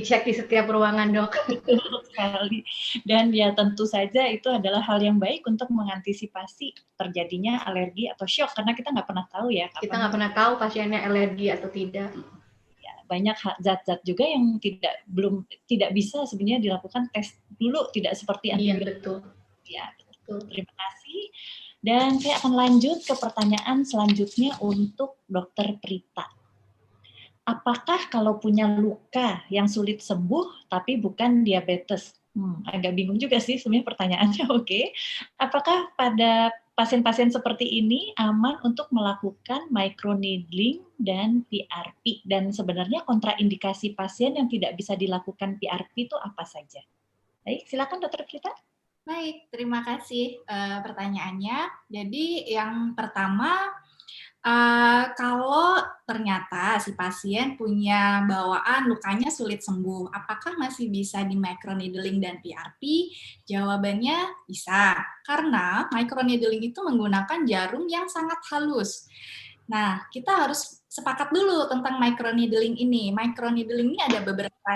dicek di setiap ruangan, Dok. Betul sekali. Dan ya tentu saja itu adalah hal yang baik untuk mengantisipasi terjadinya alergi atau shock, karena kita nggak pernah tahu ya. Kita nggak pernah tahu pasiennya alergi atau tidak. Ya, banyak zat-zat juga yang tidak bisa sebenarnya dilakukan tes dulu, tidak seperti antibiotik. Iya, betul. Ya, betul. Terima kasih. Dan saya akan lanjut ke pertanyaan selanjutnya untuk Dokter Prita. Apakah kalau punya luka yang sulit sembuh tapi bukan diabetes? Agak bingung juga sih sebenarnya pertanyaannya. Oke. Apakah pada pasien-pasien seperti ini aman untuk melakukan microneedling dan PRP? Dan sebenarnya kontraindikasi pasien yang tidak bisa dilakukan PRP itu apa saja? Baik, silakan Dokter Prita. Baik, terima kasih pertanyaannya. Jadi yang pertama, kalau ternyata si pasien punya bawaan lukanya sulit sembuh, apakah masih bisa di microneedling dan PRP? Jawabannya bisa, karena microneedling itu menggunakan jarum yang sangat halus. Nah, kita harus sepakat dulu tentang microneedling ini. Microneedling ini ada beberapa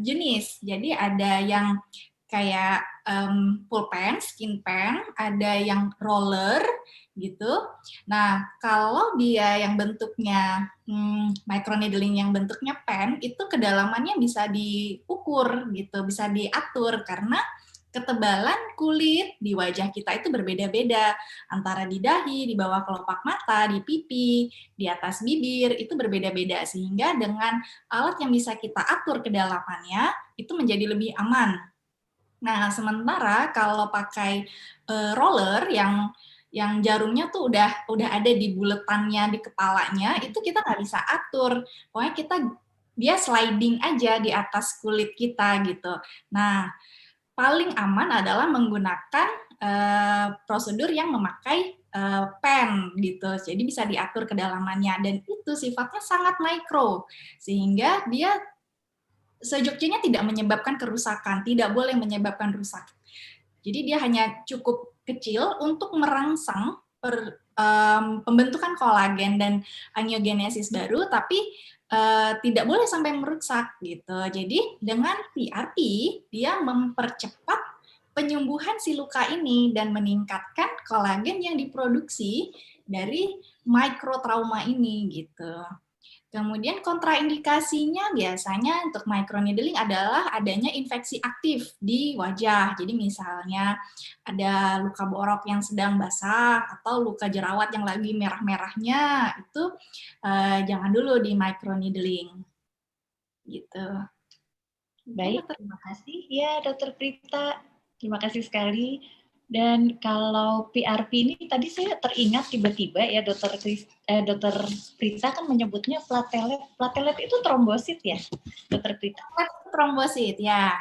jenis. Jadi ada yang kayak pulpen, skin pen, ada yang roller gitu. Nah, kalau dia yang bentuknya microneedling yang bentuknya pen, itu kedalamannya bisa diukur gitu, bisa diatur karena ketebalan kulit di wajah kita itu berbeda-beda, antara di dahi, di bawah kelopak mata, di pipi, di atas bibir, itu berbeda-beda, sehingga dengan alat yang bisa kita atur kedalamannya, itu menjadi lebih aman. Nah, sementara kalau pakai roller yang jarumnya tuh udah ada di buletannya di kepalanya, itu kita nggak bisa atur. Pokoknya dia sliding aja di atas kulit kita gitu. Nah, paling aman adalah menggunakan prosedur yang memakai pen gitu. Jadi bisa diatur kedalamannya dan itu sifatnya sangat mikro sehingga dia sejujurnya tidak menyebabkan kerusakan, tidak boleh menyebabkan rusak. Jadi dia hanya cukup kecil untuk merangsang pembentukan kolagen dan angiogenesis baru, tapi tidak boleh sampai merusak gitu. Jadi dengan PRP dia mempercepat penyembuhan si luka ini dan meningkatkan kolagen yang diproduksi dari mikrotrauma ini gitu. Kemudian kontraindikasinya biasanya untuk microneedling adalah adanya infeksi aktif di wajah. Jadi misalnya ada luka borok yang sedang basah atau luka jerawat yang lagi merah-merahnya, itu jangan dulu di microneedling. Gitu. Baik, terima kasih ya Dokter Prita. Terima kasih sekali. Dan kalau PRP ini tadi saya teringat tiba-tiba ya Dokter Prita kan menyebutnya platelet. Platelet itu trombosit ya, Dokter Prita? Trombosit ya.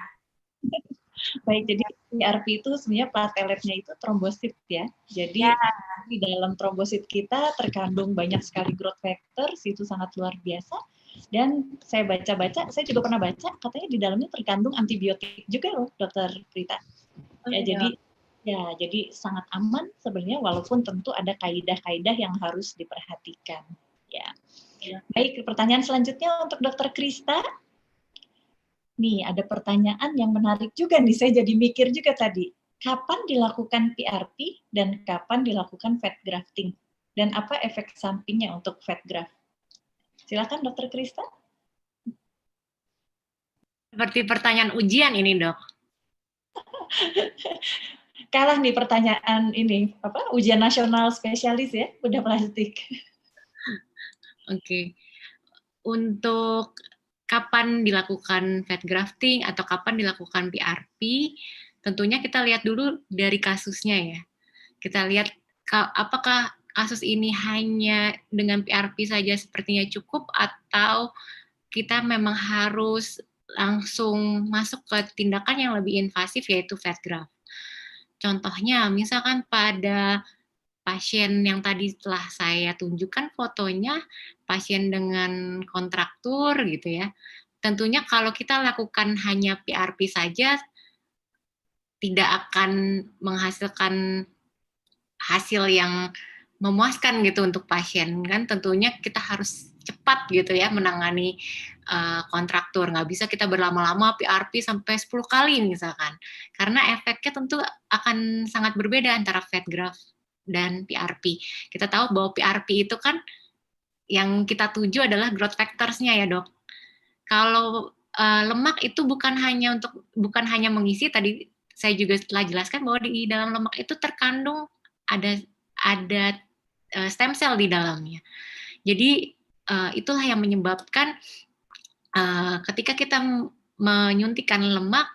Baik, jadi PRP itu sebenarnya plateletnya itu trombosit ya. Jadi di dalam trombosit kita terkandung banyak sekali growth factors, itu sangat luar biasa. Dan saya baca-baca, saya juga pernah baca, katanya di dalamnya terkandung antibiotik juga loh, Dokter Prita. Jadi sangat aman sebenarnya, walaupun tentu ada kaidah-kaidah yang harus diperhatikan. Ya. Baik, pertanyaan selanjutnya untuk Dokter Krista. Nih, ada pertanyaan yang menarik juga nih, saya jadi mikir juga tadi. Kapan dilakukan PRP dan kapan dilakukan fat grafting? Dan apa efek sampingnya untuk fat graft? Silakan Dokter Krista. Seperti pertanyaan ujian ini, Dok. Kalah nih pertanyaan ini, ujian nasional spesialis ya, bedah plastik. Oke. Untuk kapan dilakukan fat grafting atau kapan dilakukan PRP, tentunya kita lihat dulu dari kasusnya ya. Kita lihat apakah kasus ini hanya dengan PRP saja sepertinya cukup atau kita memang harus langsung masuk ke tindakan yang lebih invasif yaitu fat graft. Contohnya, misalkan pada pasien yang tadi telah saya tunjukkan fotonya, pasien dengan kontraktur gitu ya, tentunya kalau kita lakukan hanya PRP saja, tidak akan menghasilkan hasil yang memuaskan gitu untuk pasien kan. Tentunya kita harus cepat gitu ya menangani kontraktur. Nggak bisa kita berlama-lama PRP sampai 10 kali misalkan. Karena efeknya tentu akan sangat berbeda antara fat graft dan PRP. Kita tahu bahwa PRP itu kan yang kita tuju adalah growth factors-nya ya, Dok. Kalau lemak itu bukan hanya mengisi, tadi saya juga telah jelaskan bahwa di dalam lemak itu terkandung ada stem cell di dalamnya. Jadi itulah yang menyebabkan ketika kita menyuntikkan lemak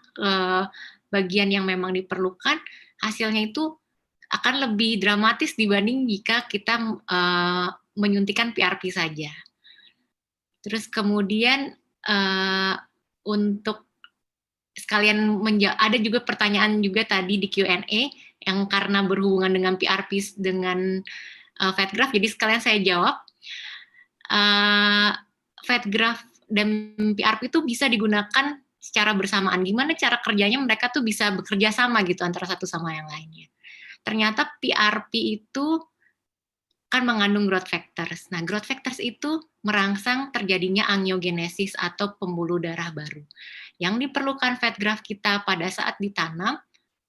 bagian yang memang diperlukan, hasilnya itu akan lebih dramatis dibanding jika kita menyuntikkan PRP saja. Terus kemudian untuk sekalian ada juga pertanyaan juga tadi di Q&A yang karena berhubungan dengan PRP dengan fat graft, jadi sekalian saya jawab. Fat graft dan PRP itu bisa digunakan secara bersamaan. Gimana cara kerjanya mereka tuh bisa bekerja sama gitu antara satu sama yang lainnya. Ternyata PRP itu kan mengandung growth factors. Nah, growth factors itu merangsang terjadinya angiogenesis atau pembuluh darah baru. Yang diperlukan fat graft kita pada saat ditanam,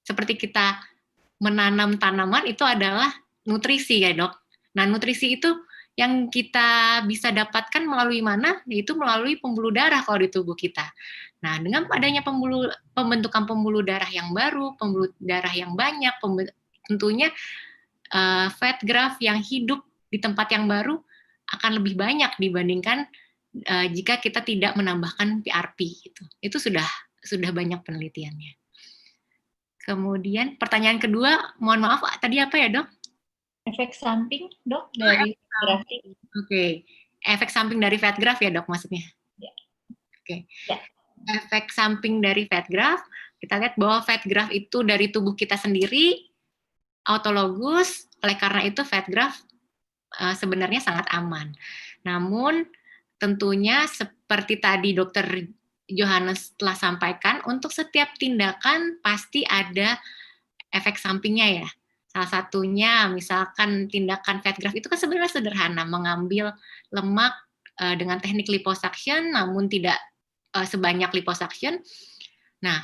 seperti kita menanam tanaman itu adalah nutrisi ya, Dok. Nah, nutrisi itu yang kita bisa dapatkan melalui mana? Yaitu melalui pembuluh darah kalau di tubuh kita. Nah, dengan adanya pembentukan pembuluh darah yang baru, pembuluh darah yang banyak, tentunya fat graft yang hidup di tempat yang baru akan lebih banyak dibandingkan jika kita tidak menambahkan PRP. Gitu. Itu sudah banyak penelitiannya. Kemudian pertanyaan kedua, mohon maaf, tadi apa ya, Dok? Efek samping, Dok, dari grafting. Oke. Efek samping dari fat graft ya, Dok, maksudnya? Ya. Oke. Ya. Efek samping dari fat graft, kita lihat bahwa fat graft itu dari tubuh kita sendiri, autologus, oleh karena itu fat graft sebenarnya sangat aman. Namun, tentunya seperti tadi Dr. Johannes telah sampaikan, untuk setiap tindakan pasti ada efek sampingnya ya. Salah satunya misalkan tindakan fat graft itu kan sebenarnya sederhana, mengambil lemak dengan teknik liposuction namun tidak sebanyak liposuction. Nah,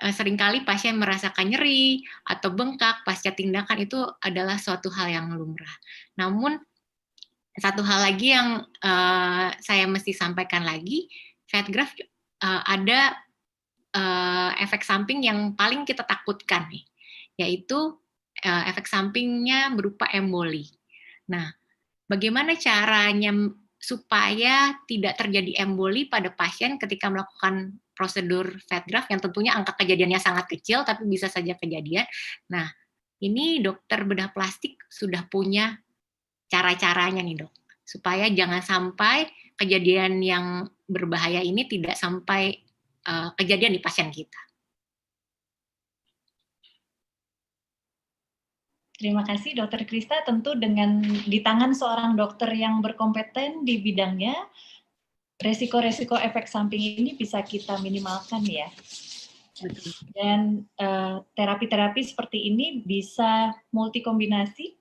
seringkali pasien merasakan nyeri atau bengkak pasca tindakan, itu adalah suatu hal yang lumrah. Namun satu hal lagi yang saya mesti sampaikan lagi, fat graft ada efek samping yang paling kita takutkan nih, yaitu efek sampingnya berupa emboli. Nah, bagaimana caranya supaya tidak terjadi emboli pada pasien ketika melakukan prosedur fat graft yang tentunya angka kejadiannya sangat kecil tapi bisa saja kejadian. Nah, ini dokter bedah plastik sudah punya cara-caranya nih, Dok, supaya jangan sampai kejadian yang berbahaya ini tidak sampai kejadian di pasien kita. Terima kasih Dr. Krista, tentu dengan di tangan seorang dokter yang berkompeten di bidangnya, resiko-resiko efek samping ini bisa kita minimalkan ya. Dan terapi-terapi seperti ini bisa multi kombinasi,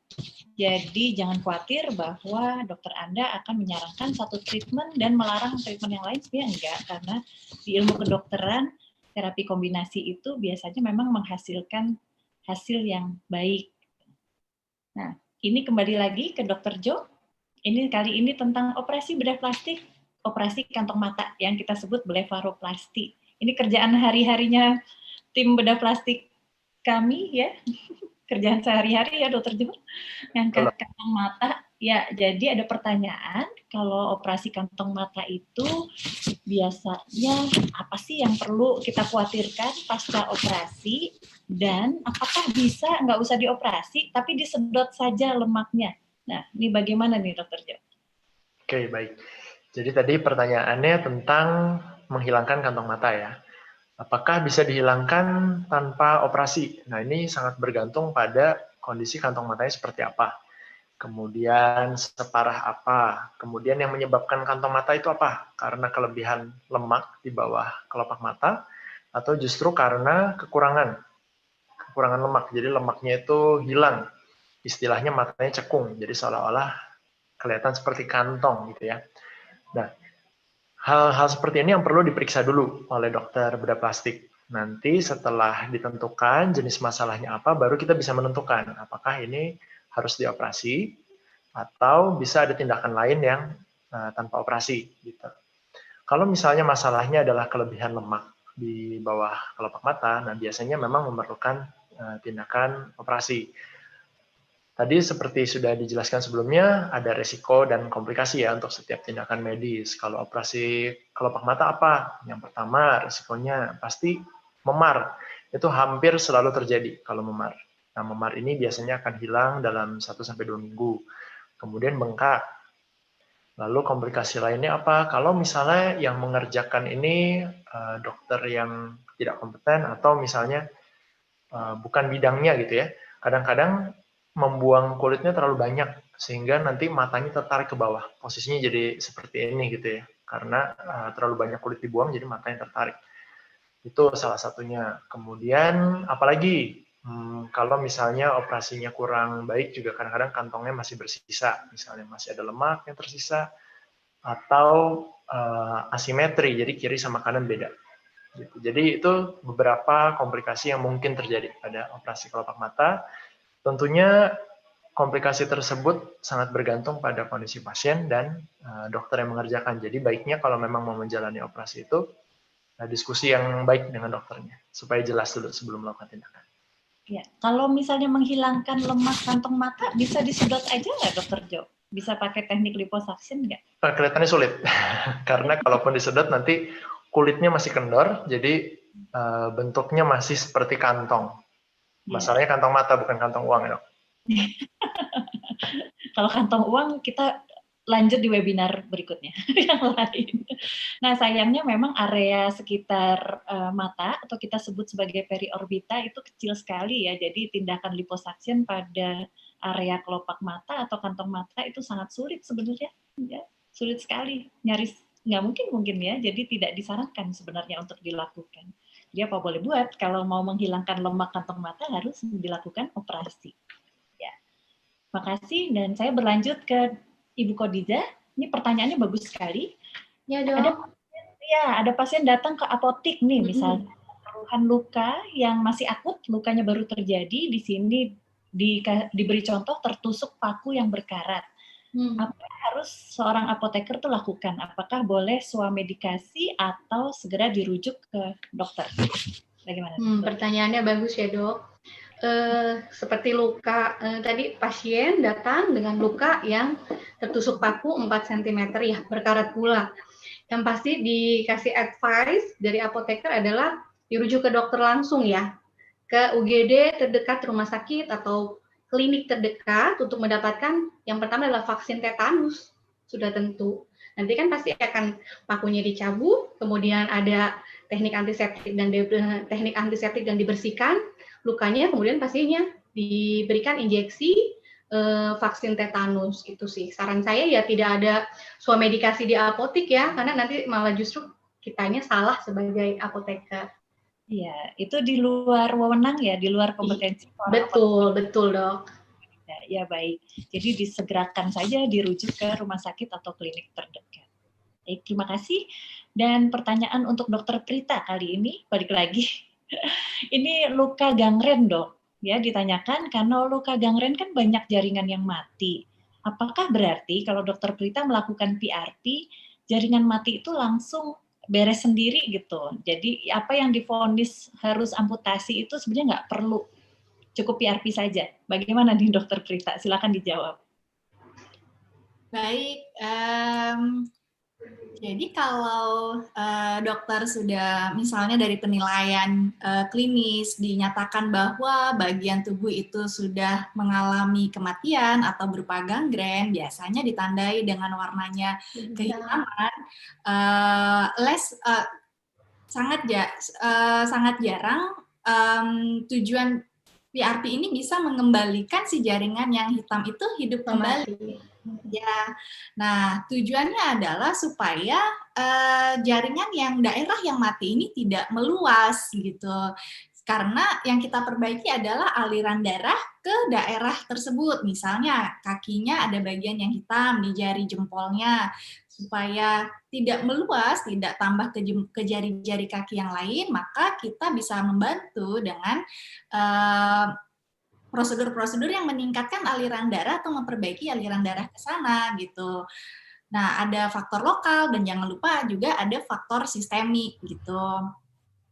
jadi jangan khawatir bahwa dokter Anda akan menyarankan satu treatment dan melarang treatment yang lain, sebenarnya enggak, karena di ilmu kedokteran terapi kombinasi itu biasanya memang menghasilkan hasil yang baik. Nah, ini kembali lagi ke Dr. Jo. Ini kali ini tentang operasi bedah plastik, operasi kantong mata yang kita sebut blefaroplasti. Ini kerjaan hari-harinya tim bedah plastik kami ya, kerjaan sehari-hari ya Dr. Jo. Yang kantong mata, ya jadi ada pertanyaan, kalau operasi kantong mata itu biasanya apa sih yang perlu kita khawatirkan pasca operasi, dan apakah bisa nggak usah dioperasi tapi disedot saja lemaknya? Nah, ini bagaimana nih Dr. Jo? Oke, baik. Jadi tadi pertanyaannya tentang menghilangkan kantong mata ya. Apakah bisa dihilangkan tanpa operasi? Nah, ini sangat bergantung pada kondisi kantong matanya seperti apa. Kemudian separah apa. Kemudian yang menyebabkan kantong mata itu apa? Karena kelebihan lemak di bawah kelopak mata, atau justru karena kekurangan lemak. Jadi lemaknya itu hilang. Istilahnya matanya cekung. Jadi seolah-olah kelihatan seperti kantong gitu ya. Nah, hal-hal seperti ini yang perlu diperiksa dulu oleh dokter bedah plastik. Nanti setelah ditentukan jenis masalahnya apa, baru kita bisa menentukan apakah ini harus dioperasi atau bisa ada tindakan lain yang tanpa operasi gitu. Kalau misalnya masalahnya adalah kelebihan lemak di bawah kelopak mata, nah biasanya memang memerlukan tindakan operasi. Tadi seperti sudah dijelaskan sebelumnya, ada resiko dan komplikasi ya untuk setiap tindakan medis. Kalau operasi kelopak mata apa? Yang pertama, resikonya pasti memar. Itu hampir selalu terjadi kalau memar. Nah, memar ini biasanya akan hilang dalam 1-2 minggu. Kemudian bengkak. Lalu komplikasi lainnya apa? Kalau misalnya yang mengerjakan ini dokter yang tidak kompeten atau misalnya bukan bidangnya gitu ya. Kadang-kadang membuang kulitnya terlalu banyak sehingga nanti matanya tertarik ke bawah. Posisinya jadi seperti ini gitu ya. Karena terlalu banyak kulit dibuang jadi matanya tertarik. Itu salah satunya. Kemudian apalagi kalau misalnya operasinya kurang baik juga kadang-kadang kantongnya masih bersisa. Misalnya masih ada lemak yang tersisa atau asimetri, jadi kiri sama kanan beda. Jadi itu beberapa komplikasi yang mungkin terjadi pada operasi kelopak mata. Tentunya komplikasi tersebut sangat bergantung pada kondisi pasien dan dokter yang mengerjakan. Jadi baiknya kalau memang mau menjalani operasi itu, diskusi yang baik dengan dokternya, supaya jelas dulu sebelum melakukan tindakan. Ya, kalau misalnya menghilangkan lemak kantong mata, bisa disedot aja nggak, Dokter Jo? Bisa pakai teknik liposuction nggak? Kelihatannya sulit, karena kalaupun disedot nanti kulitnya masih kendor, jadi bentuknya masih seperti kantong. Masalahnya kantong mata, bukan kantong uang ya, Dok. Kalau kantong uang kita lanjut di webinar berikutnya yang lain. Nah, sayangnya memang area sekitar mata atau kita sebut sebagai periorbita itu kecil sekali ya. Jadi tindakan liposuction pada area kelopak mata atau kantong mata itu sangat sulit sebenarnya. Ya, sulit sekali, nyaris nggak mungkin ya. Jadi tidak disarankan sebenarnya untuk dilakukan. Jadi apa boleh buat kalau mau menghilangkan lemak kantong mata harus dilakukan operasi. Ya, makasih dan saya berlanjut ke Ibu Khadijah. Ini pertanyaannya bagus sekali. Ya, Dok. Ada pasien datang ke apotik nih, misalnya keluhan luka yang masih akut, lukanya baru terjadi, di sini diberi contoh tertusuk paku yang berkarat. Apa yang harus seorang apoteker tuh lakukan? Apakah boleh swamedikasi atau segera dirujuk ke dokter? Bagaimana? Pertanyaannya bagus ya, Dok. Seperti luka, tadi pasien datang dengan luka yang tertusuk paku 4 cm ya, berkarat pula. Yang pasti dikasih advice dari apoteker adalah dirujuk ke dokter langsung ya, ke UGD terdekat rumah sakit atau klinik terdekat untuk mendapatkan yang pertama adalah vaksin tetanus, sudah tentu. Nanti kan pasti akan pakunya dicabut, kemudian ada teknik antiseptik dan dibersihkan lukanya, kemudian pastinya diberikan injeksi vaksin tetanus gitu sih. Saran saya ya tidak ada swamedikasi di apotik ya, karena nanti malah justru kitanya salah sebagai apoteker. Iya, itu di luar wewenang ya, di luar kompetensi. Betul, Dok. Ya baik, jadi disegerakan saja dirujuk ke rumah sakit atau klinik terdekat. Baik, terima kasih. Dan pertanyaan untuk Dokter Prita kali ini, balik lagi. Ini luka gangren, Dok. Ya, ditanyakan karena luka gangren kan banyak jaringan yang mati. Apakah berarti kalau Dokter Prita melakukan PRP, jaringan mati itu langsung beres sendiri gitu? Jadi apa yang divonis harus amputasi itu sebenarnya nggak perlu, cukup PRP saja. Bagaimana nih Dokter Prita? Silakan dijawab. Baik, jadi kalau dokter sudah misalnya dari penilaian klinis dinyatakan bahwa bagian tubuh itu sudah mengalami kematian atau berupa gangren, biasanya ditandai dengan warnanya kehitaman, sangat jarang tujuan PRP ini bisa mengembalikan si jaringan yang hitam itu hidup kembali. Ya, nah tujuannya adalah supaya jaringan yang daerah yang mati ini tidak meluas gitu. Karena yang kita perbaiki adalah aliran darah ke daerah tersebut. Misalnya kakinya ada bagian yang hitam di jari jempolnya, supaya tidak meluas, tidak tambah ke jari-jari kaki yang lain, maka kita bisa membantu dengan prosedur-prosedur yang meningkatkan aliran darah atau memperbaiki aliran darah ke sana gitu. Nah, ada faktor lokal dan jangan lupa juga ada faktor sistemik gitu.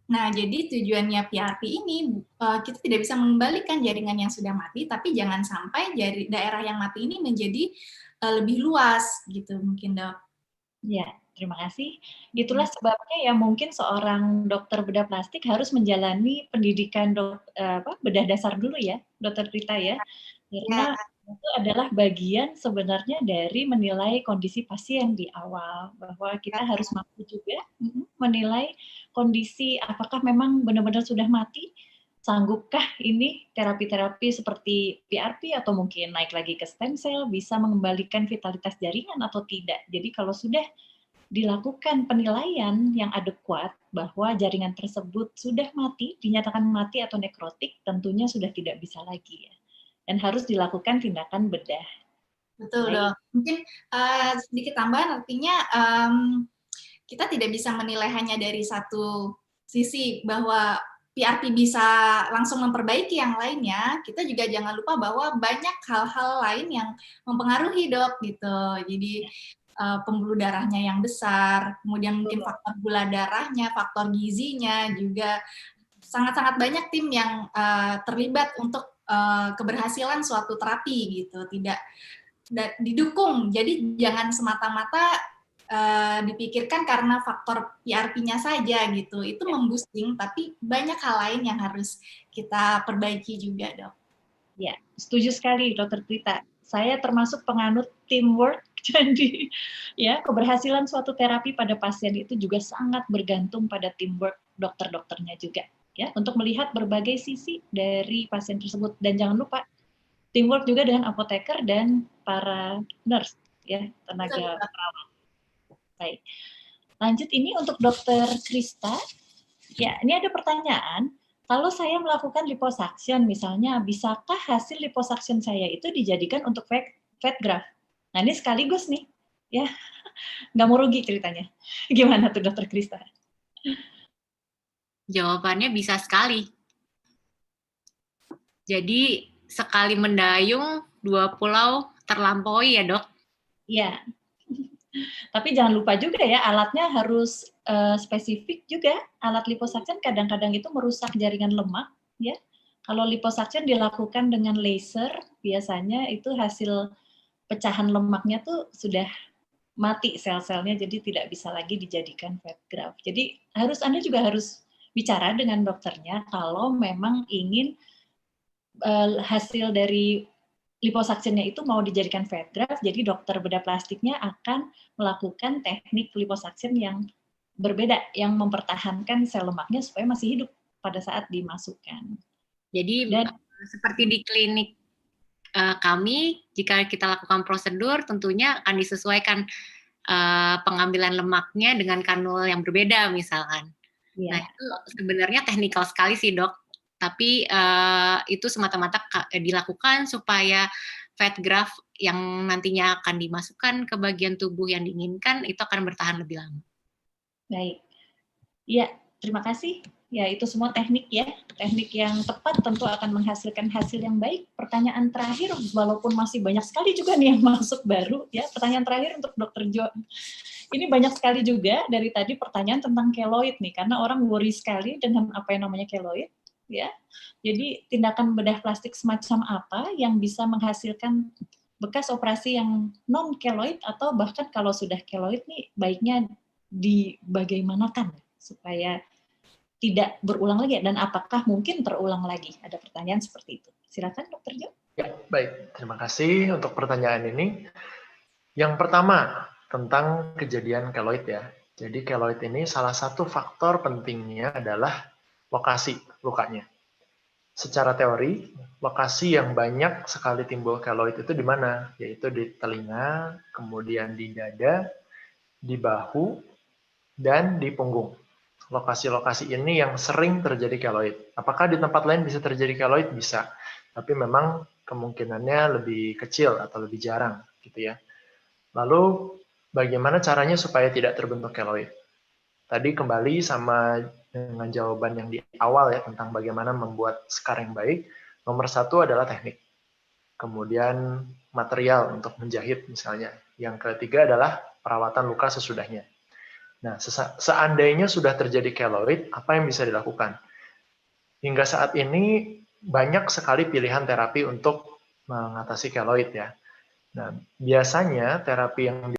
Nah, jadi tujuannya PRP ini kita tidak bisa mengembalikan jaringan yang sudah mati, tapi jangan sampai daerah yang mati ini menjadi lebih luas gitu mungkin, Dok. Ya, terima kasih. Itulah sebabnya ya mungkin seorang dokter bedah plastik harus menjalani pendidikan bedah dasar dulu ya, Dokter Prita ya. Karena itu adalah bagian sebenarnya dari menilai kondisi pasien di awal, bahwa kita harus mampu juga menilai kondisi apakah memang benar-benar sudah mati, sanggupkah ini terapi-terapi seperti PRP atau mungkin naik lagi ke stem cell bisa mengembalikan vitalitas jaringan atau tidak. Jadi kalau sudah dilakukan penilaian yang adekuat bahwa jaringan tersebut sudah mati, dinyatakan mati atau nekrotik, tentunya sudah tidak bisa lagi ya. Dan harus dilakukan tindakan bedah. Betul, Dok. Mungkin sedikit tambahan, artinya kita tidak bisa menilai hanya dari satu sisi bahwa PRP bisa langsung memperbaiki yang lainnya. Kita juga jangan lupa bahwa banyak hal-hal lain yang mempengaruhi, Dok, gitu. Jadi pembuluh darahnya yang besar, kemudian mungkin faktor gula darahnya, faktor gizinya juga sangat-sangat banyak tim yang terlibat untuk keberhasilan suatu terapi gitu, tidak didukung. Jadi jangan semata-mata dipikirkan karena faktor PRP-nya saja gitu. Itu memboosting, tapi banyak hal lain yang harus kita perbaiki juga, Dok. Ya, setuju sekali, Dokter Prita. Saya termasuk penganut teamwork, jadi ya keberhasilan suatu terapi pada pasien itu juga sangat bergantung pada teamwork dokter-dokternya juga. Ya, untuk melihat berbagai sisi dari pasien tersebut. Dan jangan lupa, teamwork juga dengan apoteker dan para nurse, ya, tenaga perawat. Baik, lanjut ini untuk Dokter Krista. Ya, ini ada pertanyaan. Kalau saya melakukan liposuction, misalnya, bisakah hasil liposuction saya itu dijadikan untuk fat graft? Nah, ini sekaligus nih, ya, nggak mau rugi ceritanya. Gimana tuh, Dokter Krista? Jawabannya bisa sekali. Jadi sekali mendayung, dua pulau terlampaui ya, Dok? Iya. Tapi jangan lupa juga ya, alatnya harus spesifik juga. Alat liposuction kadang-kadang itu merusak jaringan lemak, ya. Kalau liposuction dilakukan dengan laser, biasanya itu hasil pecahan lemaknya tuh sudah mati sel-selnya, jadi tidak bisa lagi dijadikan fat graft. Jadi Anda juga harus bicara dengan dokternya kalau memang ingin hasil dari liposuction-nya itu mau dijadikan fat graft, jadi dokter bedah plastiknya akan melakukan teknik liposuction yang berbeda, yang mempertahankan sel lemaknya supaya masih hidup pada saat dimasukkan. Jadi seperti di klinik kami, jika kita lakukan prosedur, tentunya akan disesuaikan pengambilan lemaknya dengan kanul yang berbeda, misalkan. Yeah. Nah, itu sebenarnya teknikal sekali sih, Dok. Tapi itu semata-mata dilakukan supaya fat graft yang nantinya akan dimasukkan ke bagian tubuh yang diinginkan, itu akan bertahan lebih lama. Baik. Ya, terima kasih. Ya, itu semua teknik ya. Teknik yang tepat tentu akan menghasilkan hasil yang baik. Pertanyaan terakhir, walaupun masih banyak sekali juga nih yang masuk baru, ya. Pertanyaan terakhir untuk Dr. Jo. Ini banyak sekali juga dari tadi pertanyaan tentang keloid nih, karena orang worry sekali dengan apa yang namanya keloid, ya. Jadi tindakan bedah plastik semacam apa yang bisa menghasilkan bekas operasi yang non keloid, atau bahkan kalau sudah keloid nih baiknya dibagaimanakan supaya tidak berulang lagi, dan apakah mungkin terulang lagi? Ada pertanyaan seperti itu. Silakan, Dr. Jo. Ya, baik. Terima kasih untuk pertanyaan ini. Yang pertama, tentang kejadian keloid ya. Jadi keloid ini salah satu faktor pentingnya adalah lokasi lukanya. Secara teori, lokasi yang banyak sekali timbul keloid itu di mana? Yaitu di telinga, kemudian di dada, di bahu, dan di punggung. lokasi-lokasi ini yang sering terjadi keloid. Apakah di tempat lain bisa terjadi keloid? Bisa. Tapi memang kemungkinannya lebih kecil atau lebih jarang, gitu ya. Lalu, bagaimana caranya supaya tidak terbentuk keloid? Tadi kembali sama dengan jawaban yang di awal ya, tentang bagaimana membuat scar yang baik. Nomor satu adalah teknik. Kemudian material untuk menjahit misalnya. Yang ketiga adalah perawatan luka sesudahnya. Nah, seandainya sudah terjadi keloid, apa yang bisa dilakukan? Hingga saat ini banyak sekali pilihan terapi untuk mengatasi keloid ya. Nah, biasanya terapi yang